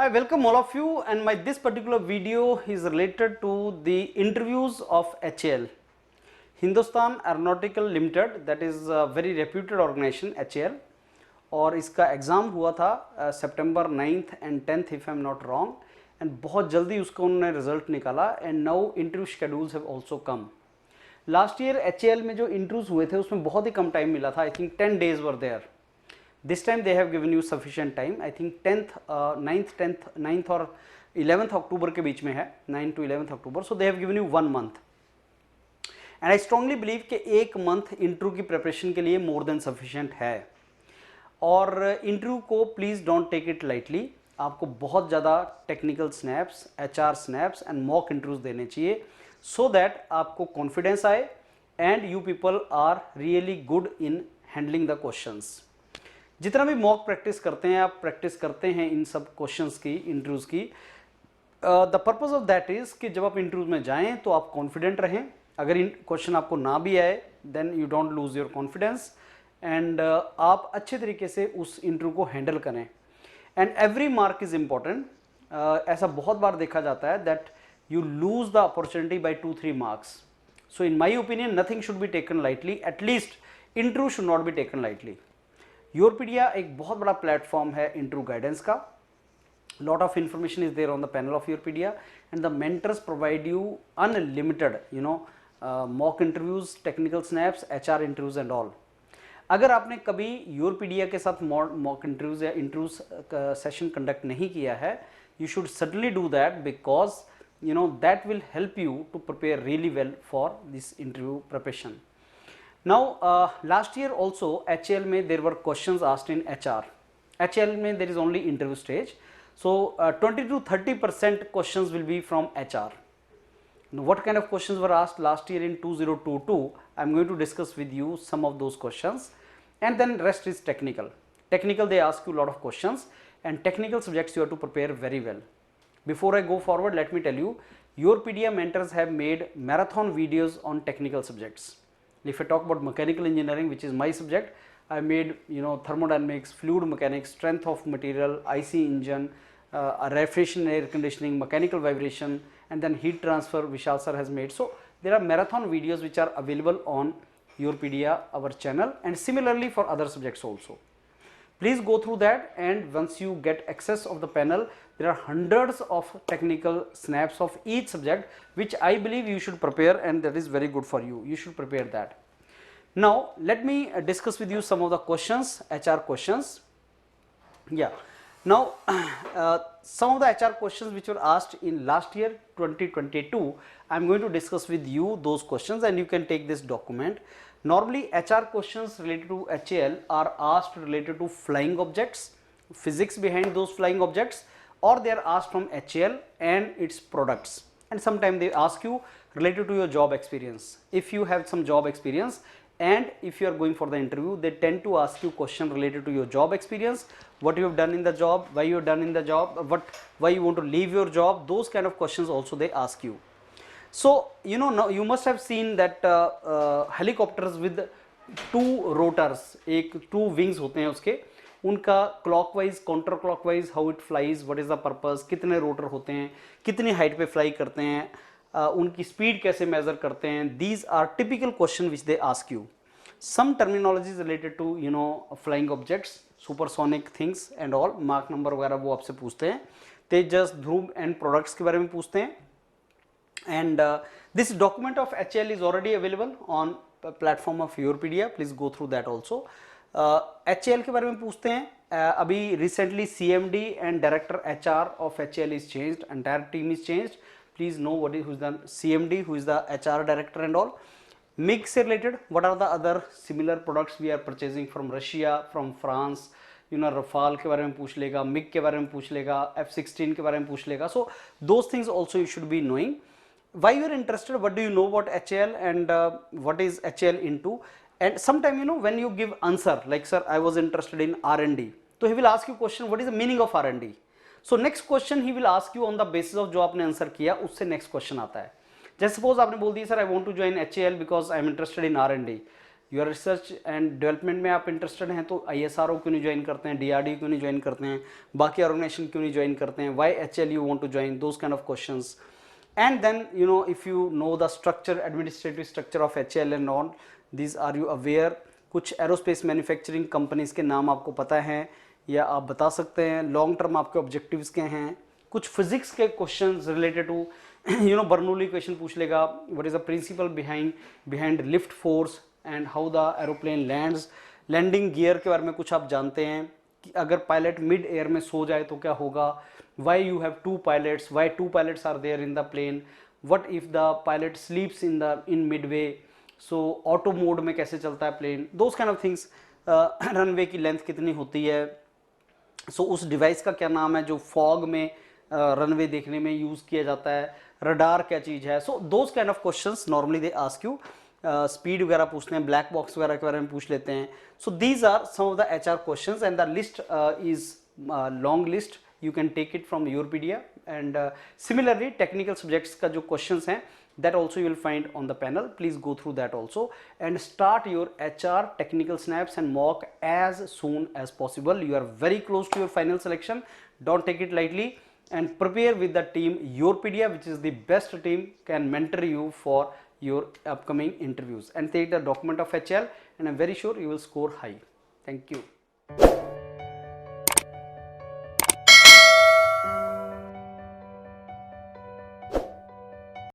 I welcome all of you, and this particular video is related to the interviews of HAL, Hindustan Aeronautical Limited, that is a very reputed organization HAL, और इसका exam हुआ था सितंबर 9th and 10th if I am not wrong, and बहुत जल्दी उसका उन्होंने result निकाला and now interview schedules have also come. Last year HAL में जो इंटरव्यूज हुए थे उसमें बहुत ही कम टाइम मिला था. I think 10 days were there. This time they have given you sufficient time. I think 9th और 11th October के बीच में है, 9 to 11th October. So they have given you 1 month. And I strongly believe कि 1 month interview की preparation के लिए more than sufficient है. और इंटरव्यू को please don't take it lightly. आपको बहुत ज़्यादा technical snaps, HR snaps and mock interviews देने चाहिए so that आपको कॉन्फिडेंस आए and you people are really good in handling the questions. जितना भी मॉक प्रैक्टिस करते हैं, आप प्रैक्टिस करते हैं इन सब क्वेश्चंस की, इंटरव्यूज़ की, the purpose of that is कि जब आप इंटरव्यूज में जाएं तो आप कॉन्फिडेंट रहें. अगर इन क्वेश्चन आपको ना भी आए then you don't lose your confidence and आप अच्छे तरीके से उस इंटरव्यू को हैंडल करें. And every mark is important. ऐसा बहुत बार देखा जाता है that you lose the opportunity by 2-3 marks. So in my opinion nothing should be taken lightly. At least interview should not be taken lightly. Yourpedia एक बहुत बड़ा प्लेटफॉर्म है इंटरव्यू गाइडेंस का. Lot of information is there on the panel of Yourpedia and the mentors provide you unlimited mock interviews, technical snaps, HR interviews and all. अगर आपने कभी Yourpedia के साथ mock interviews या interviews सेशन कंडक्ट नहीं किया है, you should certainly do that because that will help you to prepare really well for this interview preparation. Now last year also HAL में there were questions asked in HR. HAL में there is only interview stage, so 20 to 30% questions will be from HR. Now, what kind of questions were asked last year in 2022? I'm going to discuss with you some of those questions, and then rest is technical. Technical, they ask you a lot of questions, and technical subjects you have to prepare very well. Before I go forward, let me tell you, Yourpedia mentors have made marathon videos on technical subjects. If I talk about mechanical engineering, which is my subject, I made thermodynamics, fluid mechanics, strength of material, IC engine, refrigeration, air conditioning, mechanical vibration, and then heat transfer. Vishal sir has made. So there are marathon videos which are available on Yourpedia, our channel, and similarly for other subjects also. Please go through that, and once you get access of the panel, there are hundreds of technical snaps of each subject which I believe you should prepare, and that is very good for you. You should prepare that. Now let me discuss with you some of the questions, HR questions. Yeah. Now some of the HR questions which were asked in last year 2022, I am going to discuss with you those questions, and you can take this document. Normally HR questions related to HAL are asked related to flying objects, physics behind those flying objects, or they are asked from HAL and its products, and sometimes they ask you related to your job experience. If you have some job experience and if you are going for the interview, they tend to ask you question related to your job experience, what you have done in the job, why you have done in the job, why you want to leave your job. Those kind of questions also they ask you. So now you must have seen that helicopters with 2 rotors, एक 2 wings होते हैं उसके, उनका clockwise, counter clockwise, how it flies, what is the purpose, कितने rotor होते हैं, कितनी height पे fly करते हैं, उनकी speed कैसे measure करते हैं. These are typical questions which they ask you. Some terminologies related to flying objects, supersonic things and all, Mach number वगैरह वो आपसे पूछते हैं. तेजस, ध्रुव and products के बारे में पूछते हैं. And this document of HAL is already available on platform of Yourpedia. Please go through that also. HAL के बारे में पूछते हैं. अभी recently CMD and director HR of HAL is changed. Entire team is changed. Please know who is the CMD, who is the HR director and all. MiG से related, what are the other similar products we are purchasing from Russia, from France? Rafale के बारे में पूछ लेगा, MiG के बारे में पूछ लेगा, F-16 के बारे में पूछ लेगा. So those things also you should be knowing. Why you are interested, what do you know about HAL, and what is HAL into, and sometime when you give answer like sir I was interested in R&D, so he will ask you question what is the meaning of R&D. So next question he will ask you on the basis of जो आपने answer किया उससे next question आता है. जैसे suppose आपने बोल दिया sir I want to join HAL because I am interested in R&D. You are research and development में आप इंटरेस्टेड हैं तो ISRO क्यों नहीं ज्वाइन करते हैं, DRDO क्यों नहीं ज्वाइन करते हैं, बाकी ऑर्गेनाइजेशन क्यों नहीं ज्वाइन करते हैं, why HL you want to join, those kind of questions. And then if you know the structure, administrative structure of HL and all, these are you aware. कुछ एरोस्पेस मैन्युफैक्चरिंग कंपनीज के नाम आपको पता है या आप बता सकते हैं. लॉन्ग टर्म आपके ऑब्जेक्टिव्स के हैं. कुछ फिजिक्स के questions related to Bernoulli question पूछ लेगा. What is the principle behind lift force and how the aeroplane lands. Landing gear के बारे में कुछ आप जानते हैं कि अगर पायलट मिड एयर में सो जाए तो क्या होगा. why you have two pilots, why two pilots are there in the plane, what if the pilot sleeps in midway, so auto mode में कैसे चलता है plane, those kind of things. Runway की लेंथ कितनी होती है, so उस device का क्या नाम है जो फॉग में रनवे देखने में यूज़ किया जाता है, रडार क्या चीज़ है. So those kind of questions normally they ask you. Speed वगैरह पूछते हैं, ब्लैक बॉक्स वगैरह के बारे में पूछ लेते हैं. So these are some of the HR questions and the list is long list. You can take it from Europedia, and similarly technical subjects का जो questions हैं that also you will find on the panel. Please go through that also and start your HR technical snaps and mock as soon as possible. You are very close to your final selection. Don't take it lightly and prepare with the team Europedia, which is the best team, can mentor you for your upcoming interviews, and take the document of HL, and I'm very sure you will score high. Thank you.